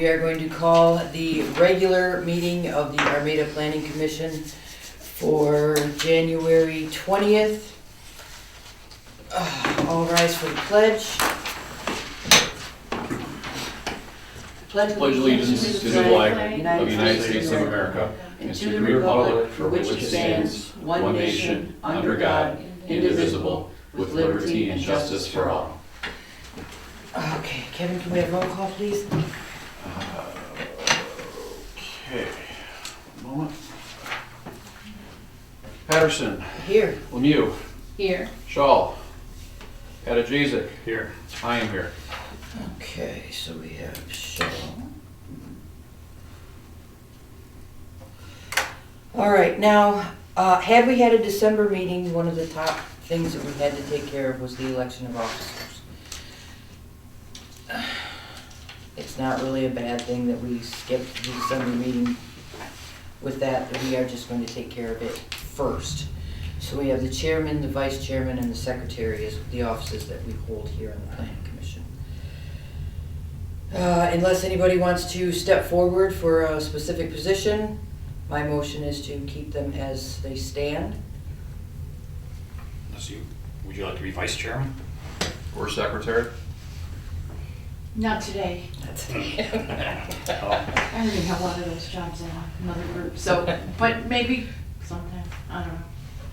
we are going to call the regular meeting of the Armada Planning Commission for January 20th. All rise for the pledge. Pledge allegiance to the flag of the United States of America and to the republic for which it stands, one nation, under God, indivisible, with liberty and justice for all. Okay, Kevin, can we have roll call, please? Okay, one moment. Patterson. Here. Lemieux. Here. Shaw. Adajczyk. Here. I am here. Okay, so we have Shaw. All right, now, had we had a December meeting, one of the top things that we had to take care of was the election of officers. It's not really a bad thing that we skipped the December meeting with that. We are just going to take care of it first. So we have the chairman, the vice chairman, and the secretary as the offices that we hold here on the planning commission. Unless anybody wants to step forward for a specific position, my motion is to keep them as they stand. Would you like to be vice chairman? Or secretary. Not today. That's I already have a lot of those jobs in another group, so, but maybe sometime, I don't know.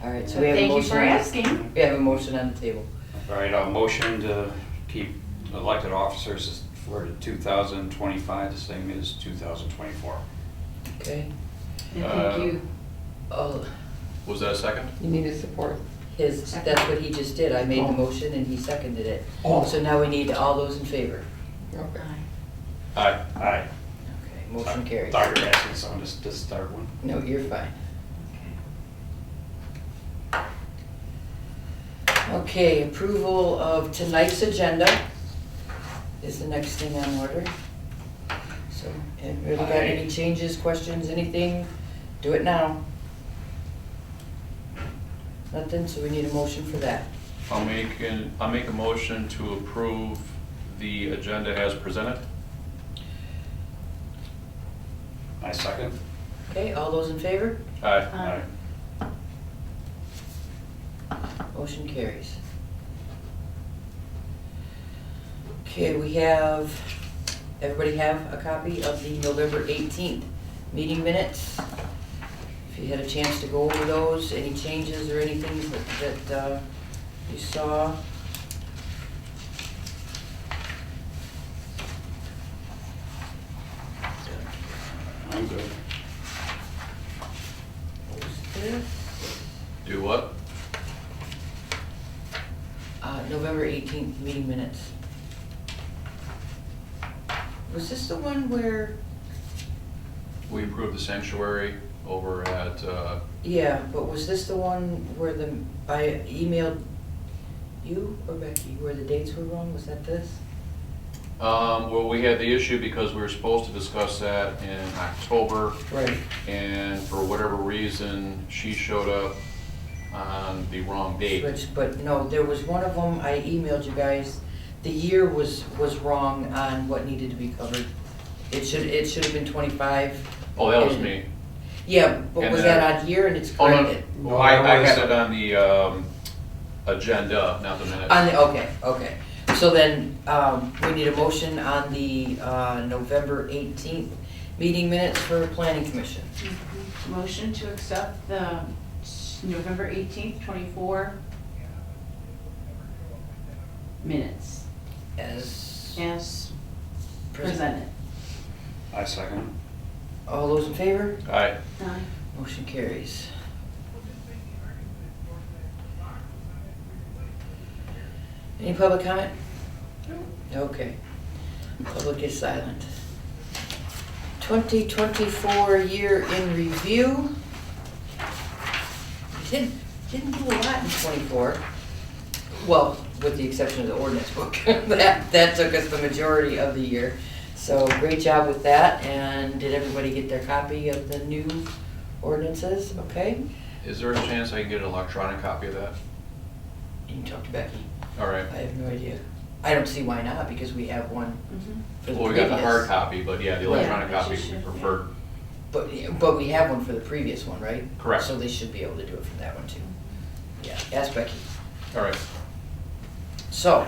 all right, so we have a Thank you motion. for asking. We have a motion on the table. All right, a motion to keep elected officers for 2025, the same as 2024. Okay. And thank you. Oh, Was that a second? You need to support. that's what he just did. I made the motion and he seconded it. Oh. So now we need all those in favor. Okay. Aye. Aye. Okay, motion carries. Thought you were asking someone to start one. No, you're fine. Okay, approval of tonight's agenda is the next thing on order. So, anybody got any changes, questions, anything? Do it now. Nothing, so we need a motion for that. I'll make a motion to approve the agenda as presented. I second. Okay, all those in favor? Aye. Motion carries. Okay, we have, everybody have a copy of the November 18th meeting minutes? If you had a chance to go over those, any changes or anything that you saw? I'm good. What was this? Do what? November 18th meeting minutes. Was this the one where, We approved the sanctuary over at, yeah, but was this the one where I emailed you or Becky, where the dates were wrong? Was that this? well, we had the issue because we were supposed to discuss that in October, Right. and for whatever reason, she showed up on the wrong date. But no, there was one of them, I emailed you guys, the year was wrong on what needed to be covered. It should have been 25. Oh, that was me. Yeah, but And was then- that on here and it's Oh, no, corrected? no, I had it on the agenda, not the minutes. Okay. So then, we need a motion on the November 18th meeting minutes for planning commission. Motion to accept the November 18th, 24 minutes As as presented. presented. I second. All those in favor? Aye. Aye. Motion carries. Any public comment? Okay. Public is silent. 2024 year in review. We didn't do a lot in 24. Well, with the exception of the ordinance book. That took us the majority of the year. So great job with that. And did everybody get their copy of the new ordinances? Okay. Is there a chance I can get an electronic copy of that? You can talk to Becky. All right. I have no idea. I don't see why not, because we have one for the Well, we previous. got the hard copy, but yeah, the electronic Yeah, copy but you we should, prefer. But we have one for the previous one, right? Correct. So they should be able to do it for that one too. Yeah, ask Becky. All right. So,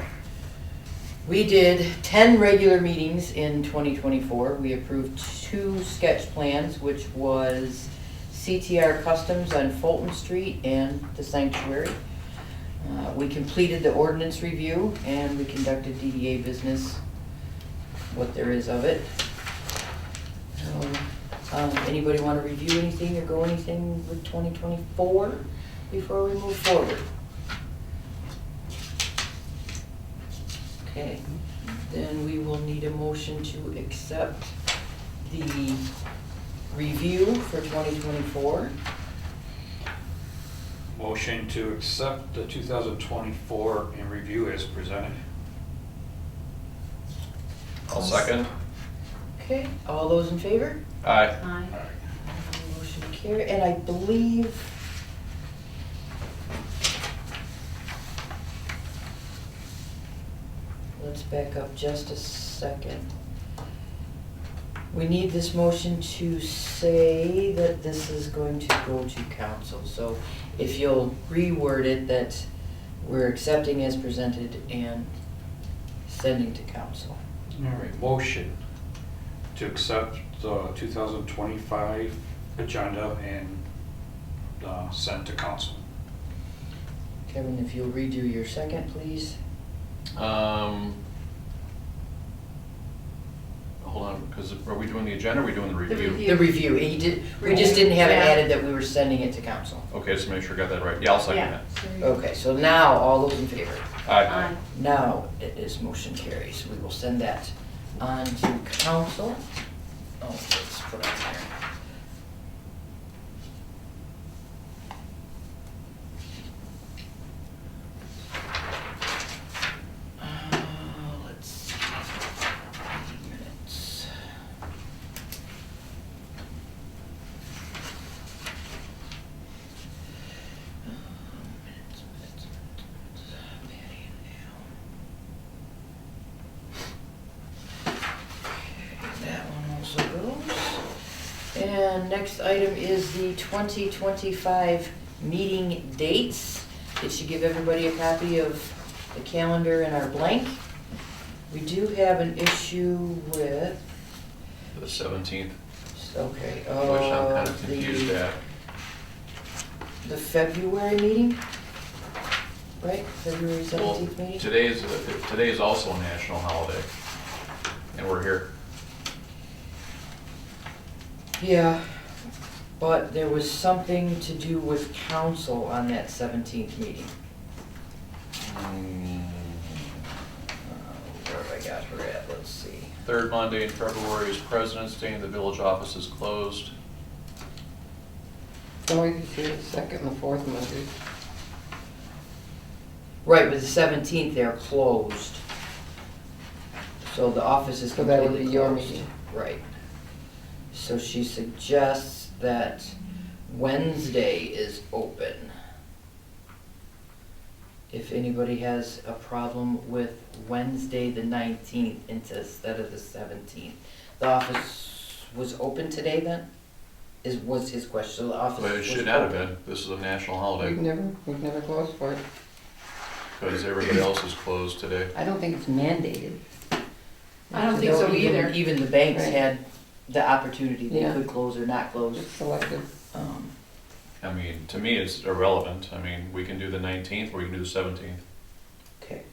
we did 10 regular meetings in 2024. We approved 2 sketch plans, which was CTR Customs on Fulton Street and the Sanctuary. We completed the ordinance review and we conducted DDA business, what there is of it. So, anybody want to review anything or go anything with 2024 before we move forward? Okay, then we will need a motion to accept the review for 2024. Motion to accept the 2024 in review as presented. I'll second. Okay, all those in favor? Aye. Aye. Motion carried, and I believe let's back up just a second. We need this motion to say that this is going to go to council. So if you'll reword it, that we're accepting as presented and sending to council. All right, motion to accept the 2025 agenda and send to council. Kevin, if you'll redo your second, please. Hold on, because are we doing the agenda or are we doing the review? review. The review, he did, we just didn't have it Yeah. added that we were sending it to council. Okay, just make sure I got that right. Yeah, I'll second Yeah. that. So you- Okay, so now, all those in favor? Aye. Now, it is motion carries. We will send that on to council. Oh, let's put it on there. Let's see. Minutes. Minutes. Patty and Al. Okay, that one also goes. And next item is the 2025 meeting dates. Did she give everybody a copy of the calendar and our blank? We do have an issue with, The 17th, okay, which I'm kind of the, confused at. the February meeting? Right, February Well, 17th meeting? today is also a national holiday, and we're here. Yeah, but there was something to do with council on that 17th meeting. Where have I got her at? Let's see. Third Monday in February is President's Day and the village office is closed. No, you can see the second and the fourth Monday. Right, but the 17th, they're closed. So the office is So that would completely be your closed. meeting. Right. So she suggests that Wednesday is open. If anybody has a problem with Wednesday the 19th instead of the 17th. The office was open today then? Was his question, so the office But it was should not have open. been. This is a national holiday, We've never closed for it. because everybody else is closed today. I don't think it's mandated. I don't think so No, either. Even the banks Right. had the opportunity, they Yeah. could close or not close. It's selective. I mean, to me, it's irrelevant. I mean, we can do the 19th or we can do the 17th. Okay.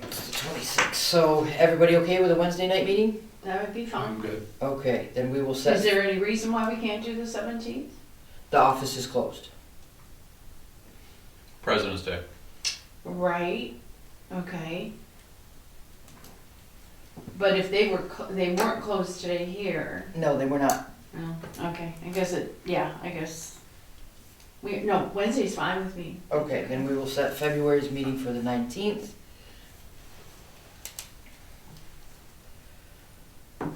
It's the 26th, so everybody okay with a Wednesday night meeting? That would be I'm fun. good. Okay, then we will Is set, there any reason why we can't do the 17th? the office is closed. President's Day. Right, okay. But if they weren't closed today here, No, they were not. oh, okay, I guess. No, Wednesday's fine with me. Okay, then we will set February's meeting for the 19th.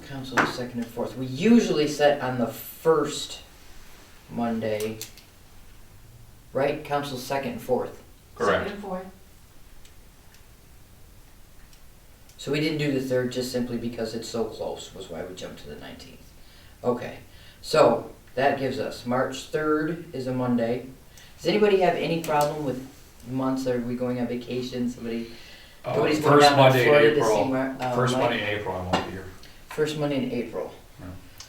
Council is second and fourth. We usually set on the first Monday, right? Council's second and fourth. Correct. Second and fourth. So we didn't do the 3rd just simply because it's so close, was why we jumped to the 19th. Okay, so that gives us March 3rd is a Monday. Does anybody have any problem with months? Are we going on vacation? Nobody's going First down to Monday in Florida to see April, first Mike? Monday in April, I won't be here. First Monday in April.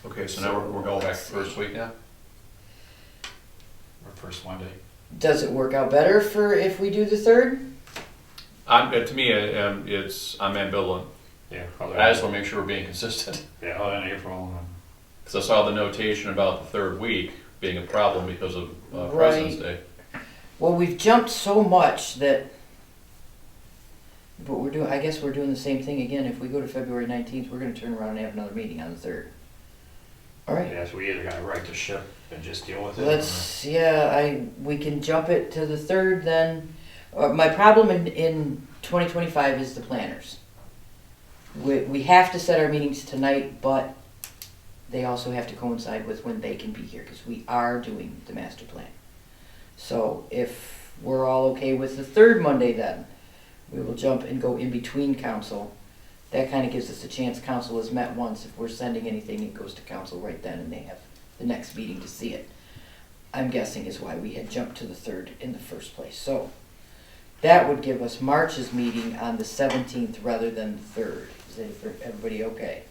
Okay, so now we're going back to first week now? Or first Monday. Does it work out better for if we do the 3rd? To me, I'm ambivalent. Yeah. I just want to make sure we're being consistent. Yeah, other than April. Because I saw the notation about the 3rd week being a problem because of Right. President's Day. Well, we've jumped so much that, but I guess we're doing the same thing again. If we go to February 19th, we're gonna turn around and have another meeting on the 3rd. All right, Yeah, so we either gotta right the ship and just deal with it. we can jump it to the 3rd then. My problem in 2025 is the planners. We have to set our meetings tonight, but they also have to coincide with when they can be here, because we are doing the master plan. So if we're all okay with the 3rd Monday then, we will jump and go in between council. That kind of gives us a chance. Council has met once. If we're sending anything, it goes to council right then and they have the next meeting to see it. I'm guessing is why we had jumped to the 3rd in the first place. So that would give us March's meeting on the 17th rather than the 3rd. Is everybody okay?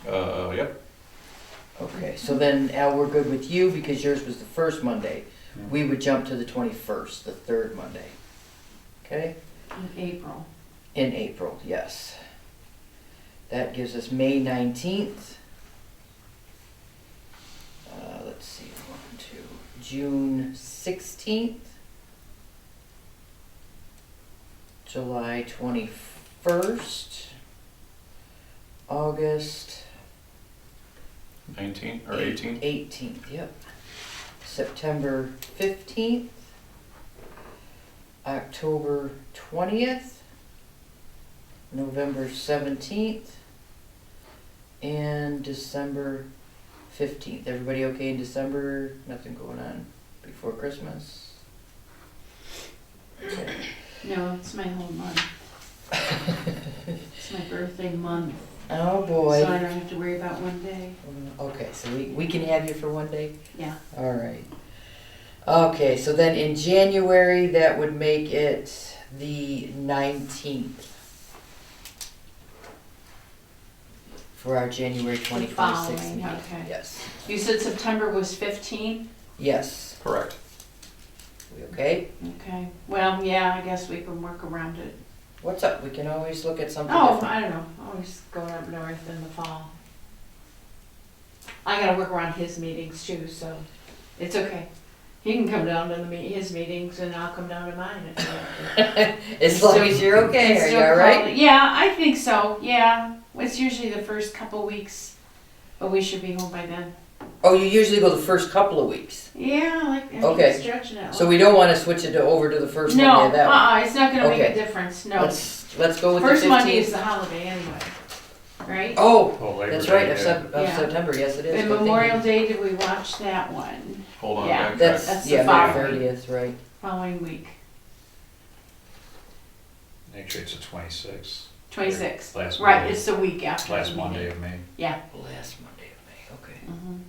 Yep. Okay, so then Al, we're good with you because yours was the first Monday. We would jump to the 21st, the 3rd Monday. Okay? In April. In April, yes. That gives us May 19th. Let's see, 1, 2. June 16th. July 21st. August 19 or 18? 18th, yep. September 15th. October 20th. November 17th. And December 15th. Everybody okay in December? Nothing going on before Christmas? Okay. No, it's my whole month. It's my birthday month. Oh So boy. I don't have to worry about one day. Okay, so we can have you for one day? Yeah. All right. Okay, so then in January, that would make it the 19th. For our January 2026 following, meeting. okay. Yes. You said September was 15? Yes. Correct. We okay? Okay. Well, yeah, I guess we can work around it. What's up? We can always look at something Oh, different. I don't know. Always going up north in the fall. I gotta work around his meetings too, so it's okay. He can come down to his meetings and I'll come down to mine if you want to. As long as you're okay, It's are you still all right? called- Yeah, I think so, yeah. It's usually the first couple weeks, but we should be home by then. Oh, you usually go the first couple of weeks. Yeah, I keep Okay. stretching it. So we don't want to switch it over to the first Monday No, of that one. it's not gonna make Okay. a difference, no. Let's go with First the 15th. Monday is the holiday anyway, right? Oh, Oh, Labor that's Day, right, of yeah. Yeah. September, yes it is. And Good Memorial thinking. Day, did we watch that one? Hold on, Yeah. backtrack. That's the Yeah, May following. 30th, right. Following week, Actually, it's the 26th. 26th. Last Right, Monday. it's the week after. Last the Monday meeting. of May. Yeah. Last Monday of May, okay. Mhm.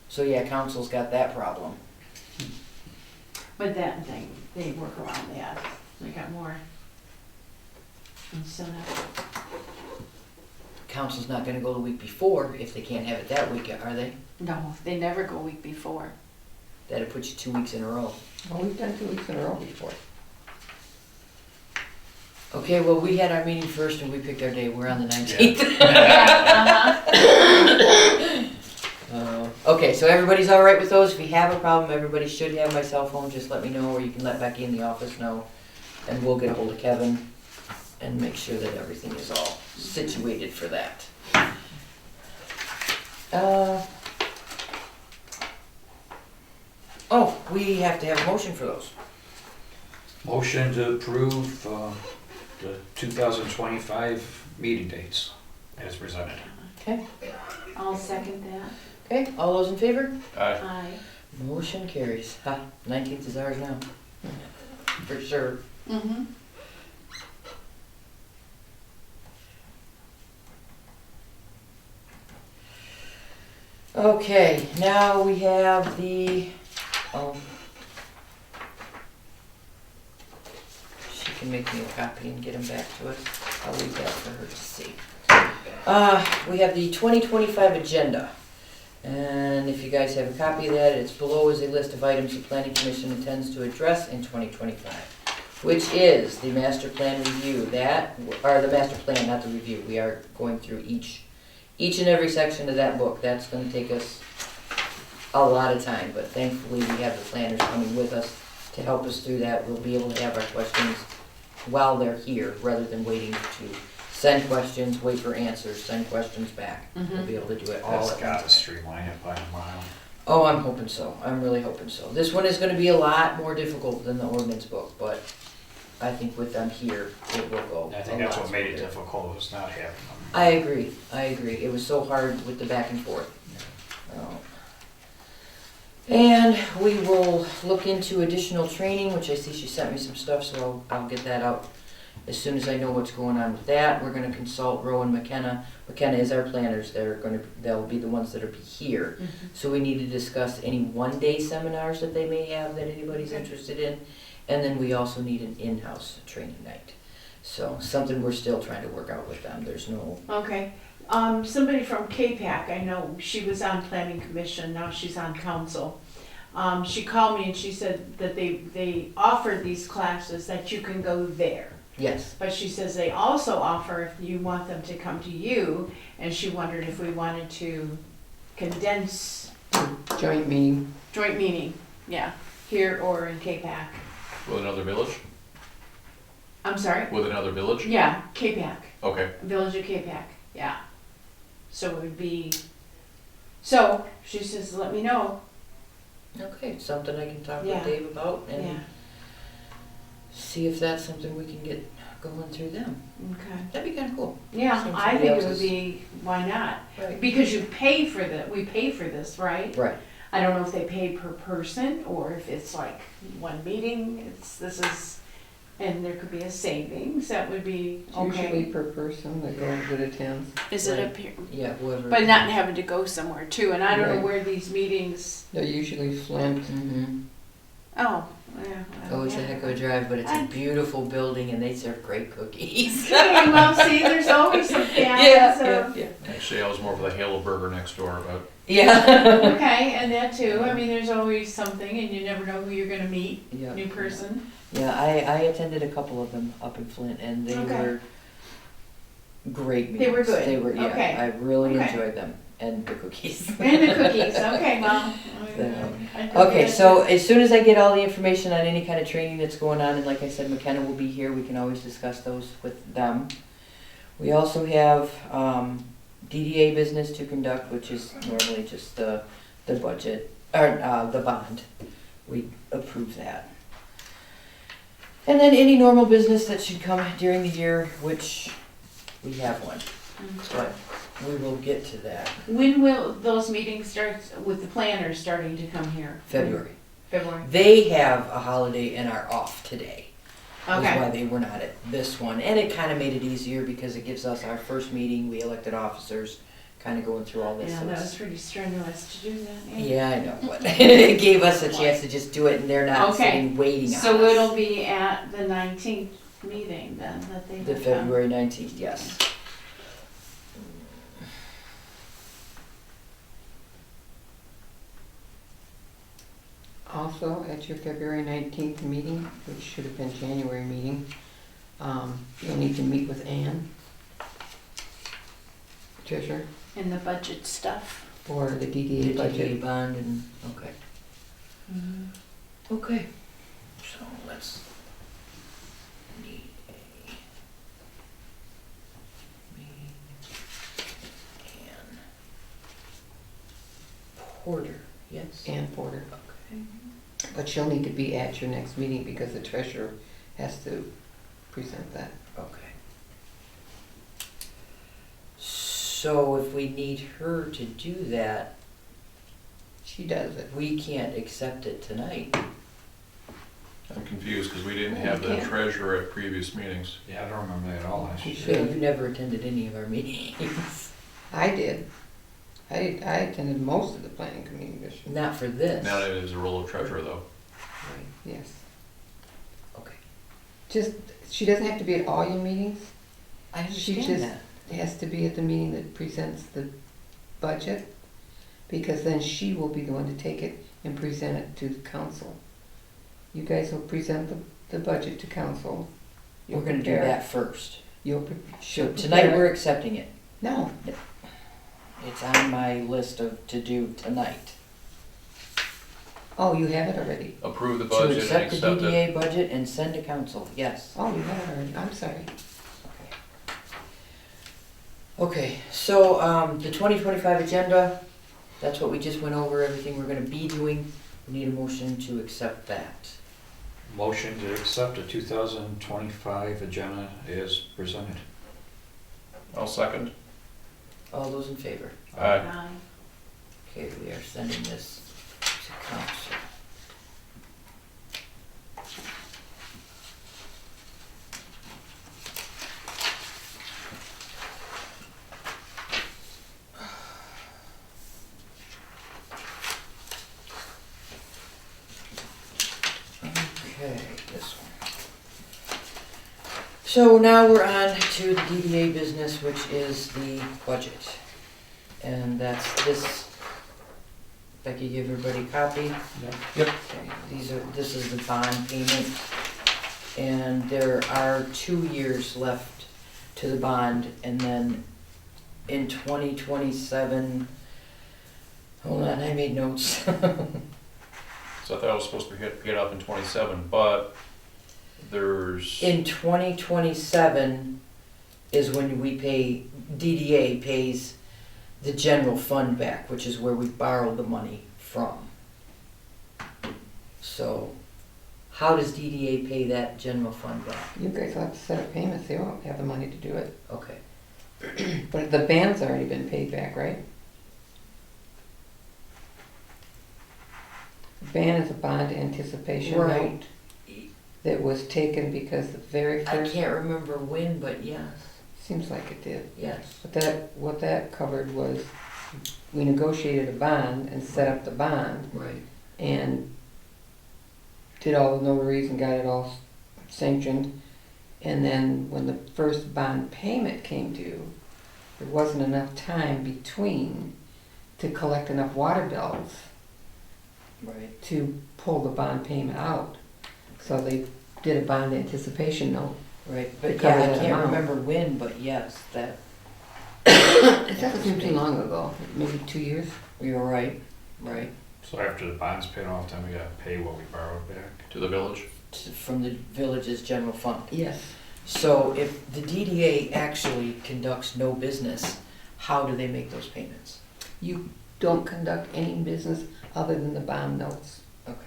So yeah, council's got that problem. But that thing, they work around that. They got more. And so that, Council's not gonna go the week before if they can't have it that week, are they? no, they never go week before. That'd put you 2 weeks in a row. Well, we've done 2 weeks in a row before. Okay, well, we had our meeting first and we picked our day. We're on the 19th. Yeah, Okay, so everybody's all right with those? If you have a problem, everybody should have my cell phone. Just let me know, or you can let Becky in the office know. And we'll get a hold of Kevin and make sure that everything is all situated for that. Oh, we have to have a motion for those. Motion to approve the 2025 meeting dates as presented. Okay, I'll second that. okay, all those in favor? Aye. Aye. Motion carries. Ha, 19th is ours now. For sure. Mm-hmm. Okay, now we have the, she can make me a copy and get them back to us. I'll leave that for her to see. We have the 2025 agenda. And if you guys have a copy of that, it's below is a list of items the Planning Commission intends to address in 2025, which is the master plan review. Or the master plan, not the review. We are going through each and every section of that book. That's going to take us a lot of time, but thankfully we have the planners coming with us to help us through that. We'll be able to have our questions while they're here, rather than waiting to send questions, wait for answers, send questions back. We'll be able to do it all That's at gotta once. streamline it by a mile. Oh, I'm hoping so. I'm really hoping so. This one is gonna be a lot more difficult than the ordinance book, but I think with them here, it will go I think a that's lot what made it smoother. difficult, was not having them. I agree. It was so hard with the back and forth. Oh. And we will look into additional training, which I see she sent me some stuff, so I'll get that out as soon as I know what's going on with that. We're gonna consult Roe and McKenna. McKenna is our planners. They'll be the ones that'll be here. So we need to discuss any one-day seminars that they may have that anybody's interested in. And then we also need an in-house training night. So something we're still trying to work out with them. There's no, Okay, somebody from KPAC, I know, she was on planning commission, now she's on council. She called me and she said that they offer these classes that you can go there. yes. But she says they also offer if you want them to come to you, and she wondered if we wanted to condense Joint meeting. joint meeting, yeah, here or in KPAC. With another village? I'm sorry? With another village? Yeah, KPAC, Okay. Village of KPAC, yeah. So it would be, so she says, let me know, Okay, something I can talk Yeah. with Dave about yeah, and see if that's something we can get going through them. okay. That'd be kinda cool. Yeah, Seems I somebody think it would else's. be, why not? Right. Because you pay for we pay for this, right? Right. I don't know if they pay per person or if it's like one meeting, and there could be a savings, that would be It's usually okay. per person that attends. Is it a Right. peer? Yeah, whoever. But not having to go somewhere too, and I don't know Right. where these meetings, They're usually Flint. Mm-hmm. oh, yeah. Oh, it's a heck of a drive, but it's a beautiful building and they serve great cookies. Okay, well, see, there's always some Yeah, fans, yeah. Actually, I was more for the Halo Burger next door, but Yeah. Okay, and that too, I mean, there's always something, and you never know who you're gonna meet, Yeah. new person. Yeah, I attended a couple of them up in Flint and they Okay. were great meetings. They were good. They were, yeah, Okay. I really Okay. enjoyed them. And the cookies. And the cookies, okay, well. I could Okay, get so it. as soon as I get all the information on any kind of training that's going on, and like I said, McKenna will be here, we can always discuss those with them. We also have DDA business to conduct, which is normally just the budget, or the bond. We approve that. And then any normal business that should come during the year, which we have one, but we will get to that. When will those meetings start, with the planners starting to come here? February. February, They have a holiday and are off today. That's why okay. they were not at this one. And it kind of made it easier because it gives us our first meeting, we elected officers, kind of going through all this. Yeah, so that it's- was pretty strenuous to do that. Yeah, I know, but it gave us a chance to just do it and they're not Okay. sitting waiting on us. So it'll be at the 19th meeting then, that they The will come? February 19th, yes. Also, at your February 19th meeting, which should have been January meeting, you'll need to meet with Ann, treasurer, And the budget stuff? for the The DDA DDA budget. bond and, okay. Mm-hmm. Okay, so let's need a meeting and Porter, yes? Ann Porter. Okay. But she'll need to be at your next meeting because the treasurer has to present that. Okay. So if we need her to do that, She does it. we can't accept it tonight. I'm confused because we didn't have the Okay. treasurer at previous meetings. Yeah, I don't remember that at all last You year. should. You never attended any of our meetings. I did. I attended most of the planning commission. Not for this. Now it is a role of treasurer though. Right, Yes. okay. Just, she doesn't have to be at all your meetings. I She understand just that. has to be at the meeting that presents the budget, because then she will be the one to take it and present it to the council. You guys will present the budget to council. You'll We're gonna do prepare- that first. she'll So tonight, prepare- we're accepting it. No, It's on my list of to do tonight. oh, you have it already. Approve the To budget and accept the accept it. DDA budget and send to council, yes. Oh, you have it already, I'm sorry. Okay, so, the 2025 agenda, that's what we just went over, everything we're gonna be doing. We need a motion to accept that. Motion to accept the 2025 agenda is presented. I'll second. All those in favor? Aye. Okay, we are sending this to council. Okay, this one. So now we're on to the DDA business, which is the budget. And that's this. Becky, give everybody a copy. Yep. Okay, this is the bond payment. And there are 2 years left to the bond, and then in 2027, hold on, I made notes. So I thought I was supposed to be paid off in 27, but there's, In 2027 is when we pay, DDA pays the general fund back, which is where we borrowed the money from. So, how does DDA pay that general fund back? You guys will have to set up payments, they won't have the money to do it. Okay, But the band's already been paid back, right? The band is a bond anticipation Right. note that was taken because the very I first, can't remember when, but yes, seems like it did. yes. But what that covered was, we negotiated a bond and set up the bond Right. and did all the notaries and got it all sanctioned. And then when the first bond payment came due, there wasn't enough time between to collect enough water bills Right. to pull the bond payment out. So they did a bond anticipation note. Right, To but cover yeah, I that can't amount. remember when, but yes, that, It doesn't seem too long ago, maybe 2 years. you're right, right. So after the bond's paid off, then we gotta pay what we borrowed back. to the village. From the village's general fund. Yes. So if the DDA actually conducts no business, how do they make those payments? You don't conduct any business other than the bond notes. Okay.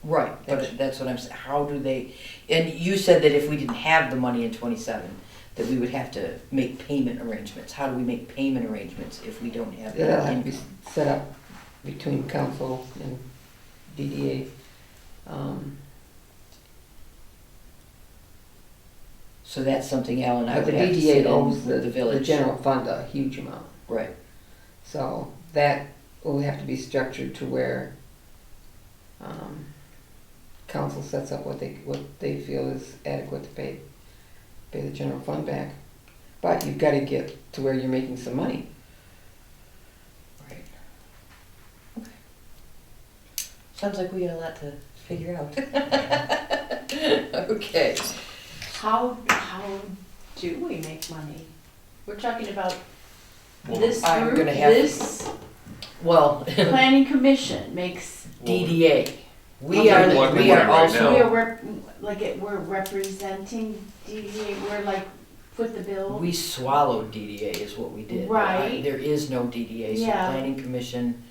Right, but that's what I'm saying, how do they, and you said that if we didn't have the money in 27, that we would have to make payment arrangements. How do we make payment arrangements if we don't have That'll that have to in? be set up between council and DDA. So that's something Al and I But the would have to DDA sit in owes with the the village. general fund a huge amount. Right, So that will have to be structured to where council sets up what they feel is adequate to pay the general fund back. But you've got to get to where you're making some money. right. Okay. Sounds like we got a lot to figure out. Okay. How do we make money? We're talking about Well, this I'm group, gonna have- this Well, planning commission makes, DDA. We Okay. are, Collecting we are money right also. now. we're representing DDA, we're like, foot the bill. We swallowed DDA is what we did. Right. There is no DDA, so Yeah. planning commission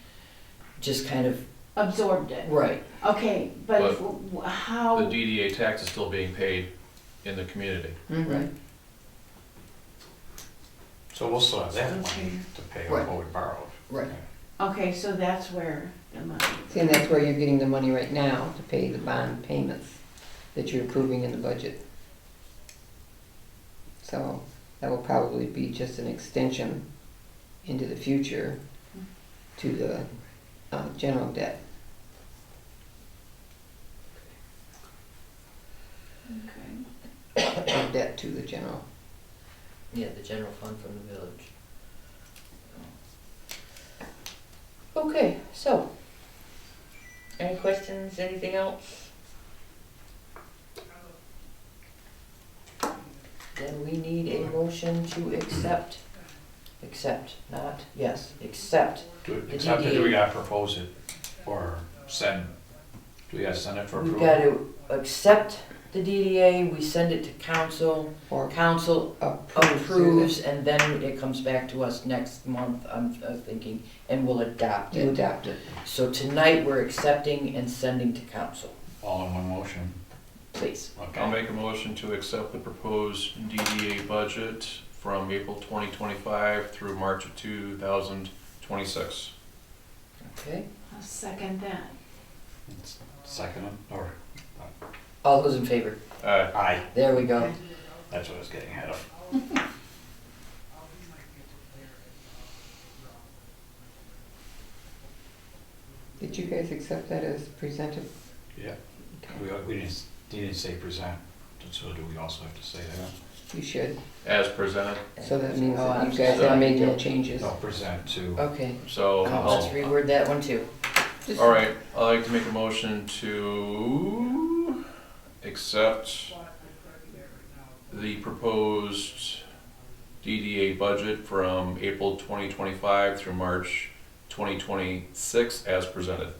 just kind of, Absorbed it. right, Okay, but if, The how, DDA tax is still being paid in the community. right. So we'll still have that money to pay Right. off what we borrowed. Right. okay, so that's where the money. See, and that's where you're getting the money right now to pay the bond payments that you're approving in the budget. So that will probably be just an extension into the future to the general debt. Okay. Or debt to the general. Yeah, the general fund from the village. Okay, so, any questions, anything else? Then we need a motion to accept, accept. Except that we gotta propose it or send, do we gotta send it for We've approval? got to accept the DDA, we send it to council, Or council approves. approves, and then it comes back to us next month, I'm thinking, and we'll adopt You it. adopt it, So tonight, we're accepting and sending to council, All in one motion? please. Okay. I'll make a motion to accept the proposed DDA budget from April 2025 through March of 2026. Okay, I'll second that. Second, or, all those in favor? aye, There we go. Okay. that's what I was getting ahead of. Did you guys accept that as presented? Yeah. Okay. We didn't, you didn't say present, so do we also have to say that? You should, As presented. so that means Oh, that I'm you guys sorry. have made no changes. No, present to, Okay, So, let's reword that one too. Just- all right, I'd like to make a motion to accept the proposed DDA budget from April 2025 through March 2026 as presented.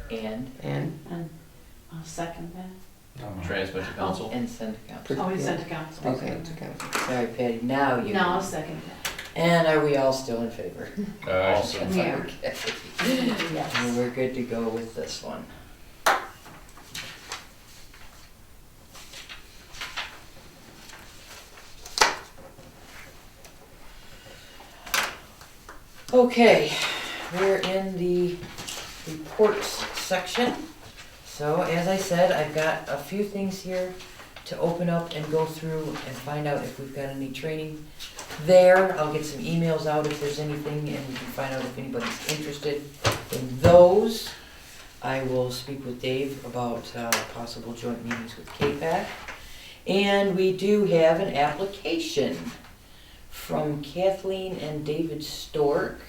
And And I'll second that. Transmit to council. send to council. Oh, we sent to council. Okay. Present to council. Sorry, Patty, now you. No, I'll second that. And are we all still in favor? Also. Yeah. Okay. Yes. And we're good to go with this one. Okay, we're in the reports section. So as I said, I've got a few things here to open up and go through and find out if we've got any training there. I'll get some emails out if there's anything, and we can find out if anybody's interested in those. I will speak with Dave about possible joint meetings with KPAC. And we do have an application from Kathleen and David Stork.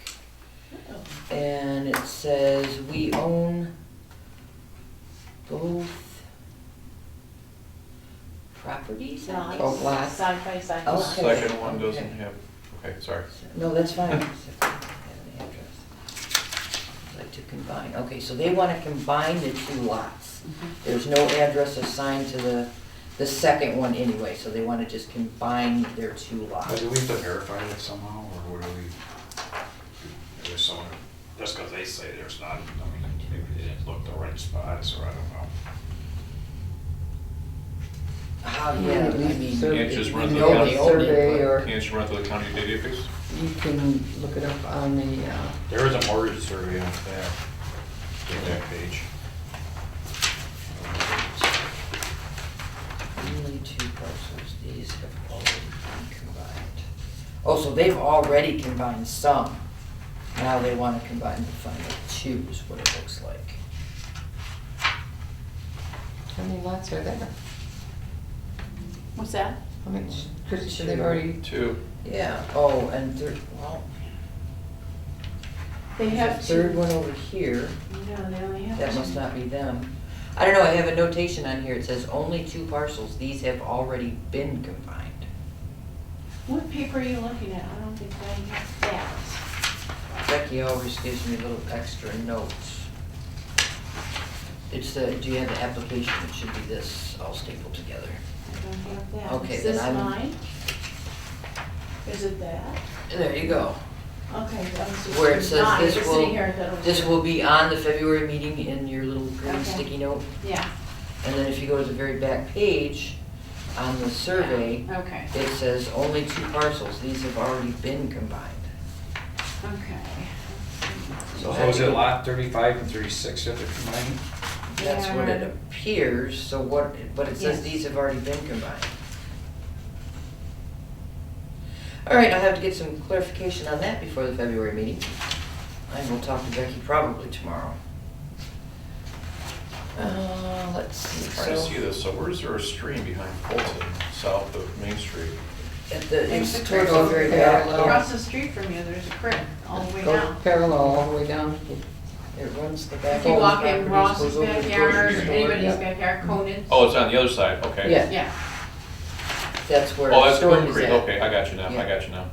And it says, we own both properties, I think? Both lots. Side by side. Okay. Second one doesn't have, okay, sorry. No, that's fine. I'd like to combine, okay, so they wanna combine the two lots. There's no address assigned to the second one anyway, so they wanna just combine their two but lots. do we have to verify it somehow, or what do we, there's someone, just because they say there's not, I mean, maybe they didn't look the right spots, or I don't know. Yeah, I mean, Can't just run we the know county they own it, survey but- or Can't you run through the county database? you can look it up on the, There is a mortgage survey on that, that page. Only two parcels, these have already been combined. Oh, so they've already combined some. Now they wanna combine the final two is what it looks like. how many lots are there? What's that? How much, pretty sure they've already, Two. Yeah, oh, and third, well, They the have third two. one over here, No, they only have two. that must not be them. I don't know, I have a notation on here, it says only two parcels, these have already been combined. What paper are you looking at? I don't think I have that. Becky always gives me little extra notes. It's the, do you have the application? It should be this, all stapled together. I don't have that. Okay, Is then this I'm- mine? Is it that? There you go. Okay, that was just. Where it says mine. this It's will- sitting here, I thought it was- This will be on the February meeting in your little green Okay. sticky note. Yeah. And then if you go to the very back page on the survey, Okay, it says only two parcels. These have already been combined. okay. So So is it lot 35 and 36 that they're combining? That's what it Yeah. appears, so what, but it says Yes. these have already been combined. All right, I'll have to get some clarification on that before the February meeting. I will talk to Becky probably tomorrow. Let's see, Trying to so, see this, so where's there a stream behind Fulton, south of Main Street? There's a it's creek towards the very there. back. across the street from you, there's a creek all the way Goes down. parallel all the way down. It runs the back. If you of the walk in properties, Ross's goes over to the backyard, grocery or store. anybody's yeah. backyard, Conan's. Oh, it's on the other side, okay. Yeah, Yeah, that's where Oh, the that's storm Coon is Creek, at. okay, I got you now, Yeah. I got you now.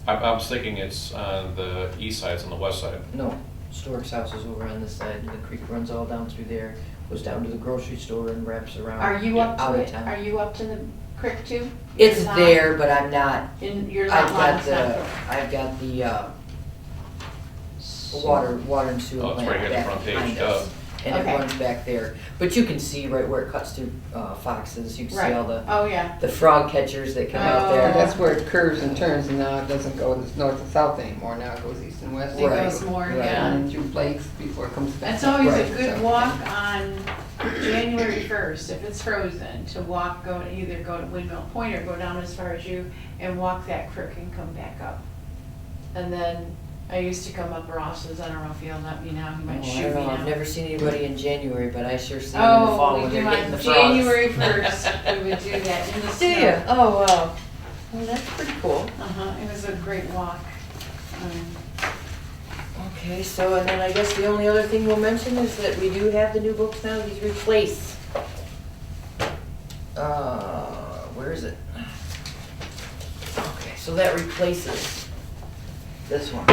I was thinking it's on the east side, it's on the west side. No, Stork's house is over on this side, and the creek runs all down through there, goes down to the grocery store and wraps around. are you up Out to of it, town. are you up to the creek too? It's Your lot? there, but I'm not, In your I've lot got is not there. I've got the, water and sewer Oh, it's plant right here, the back front page, behind duh. us. And it Okay. runs back there, but you can see right where it cuts through, Foxes, you can see Right. all the, Oh, yeah. the frog catchers that come out Oh. there. That's where it curves and turns, and now it doesn't go north and south anymore, now it goes east and west. It Right. goes more, right. yeah. Down and through lakes before it comes back. That's always a Right. good walk on January 1st, if it's frozen, to walk, either go to Windmill Point or go down as far as you and walk that creek and come back up. And then I used to come up Ross's, I don't know if he'll let me now, he Oh, might I shoot don't me know, I've now. never seen anybody in January, but I sure see them in the fall Oh, when we they're do getting on the frogs. January 1st, we would do that in the snow. Do you? Oh, wow. Well, that's pretty cool. Uh-huh, it was a great walk. Okay, so, and then I guess the only other thing we'll mention is that we do have the new books now, these replace. Where is it? Okay, so that replaces this one.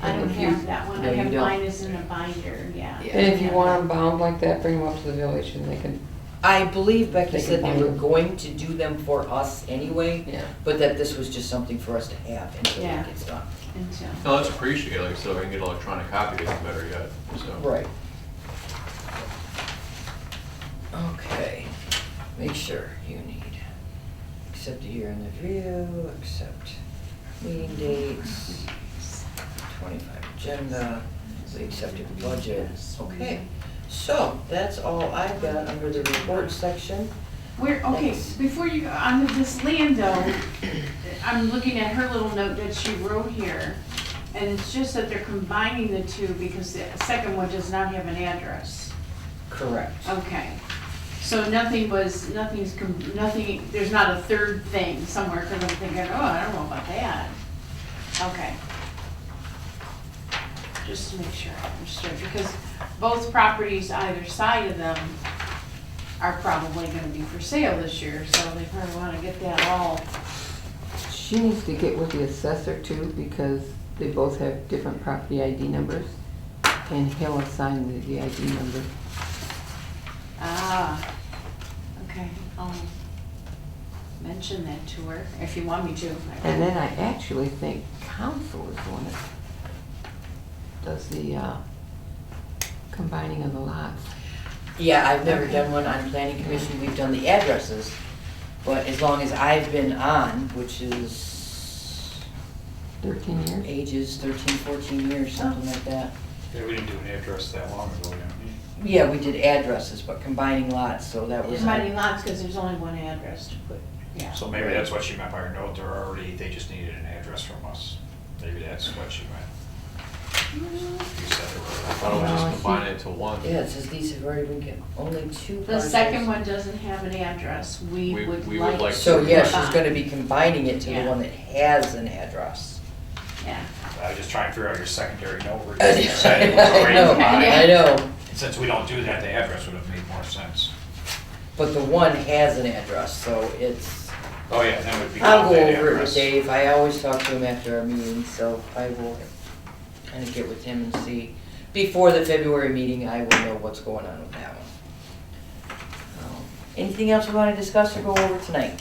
I don't And if you- have that one, No, I you have don't. mine is in a binder, yeah. Yeah. And if you want them bound like that, bring them up to the village and they can, I believe Becky They can said they find were them. going to do them for us anyway, yeah. but that this was just something for us to have until Yeah. it gets done. Until. No, that's appreciated, like I said, if I can get an electronic copy, it's better yet, so. Right. Okay, make sure you need, accept a year in the review, accept meeting dates, 25 agenda, we accepted the budget. Okay, so that's all I've got under the report section. Where, okay, Thanks. before you go, on this land though, I'm looking at her little note that she wrote here, and it's just that they're combining the two because the second one does not have an address. Correct. Okay, so nothing, there's not a third thing somewhere, because I'm thinking, oh, I don't know about that. Okay. Just to make sure I understood, because both properties either side of them are probably gonna be for sale this year, so they probably wanna get that all. She needs to get with the assessor too, because they both have different property ID numbers, and he'll assign the ID number. Ah, okay, I'll mention that to her, if you want me to. And then I actually think council is the one that does the combining of the lots. Yeah, I've never Okay. done one on planning commission, we've done the addresses, but as long as I've been on, which is 13 years? ages 13, 14 years, something like that. Yeah, we didn't do an address that long ago, didn't we? Yeah, we did addresses, but combining lots, so that was. Combining lots, because there's only one address to put, yeah. So maybe that's what she meant by her note, there already, they just needed an address from us. Maybe that's what she meant. You said I there thought it was No, I just see. combining it to one. Yeah, it says these have already been, only two The parcels. second one doesn't have an address, we We would would like So, to yeah, she's combine. gonna be combining it to the Yeah. one that has an address. Yeah, were. I was just trying to figure out your secondary note where you said it was I already know, combined. I know, And since we don't do that, the address would have made more sense. but the one has an address, so it's, Oh, yeah, then it would be I'll called go that over it with address. Dave, I always talk to him after our meetings, so I will kind of get with him and see. Before the February meeting, I will know what's going on with that one. Anything else we want to discuss or go over tonight?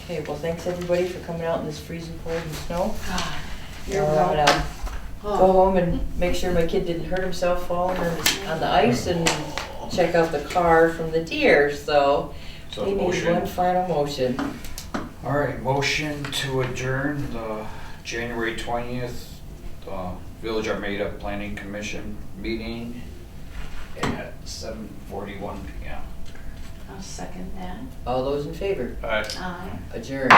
Okay, well, thanks everybody for coming out in this freezing cold and snow. you're And welcome. I'll go home and make sure my kid didn't hurt himself falling on the ice and check out the car from the deer, so So we need motion. one final motion. All right, motion to adjourn the January 20th Village Armada Planning Commission meeting at 7:41 p.m. I'll second that. All those in favor? All right. Aye. Adjourned.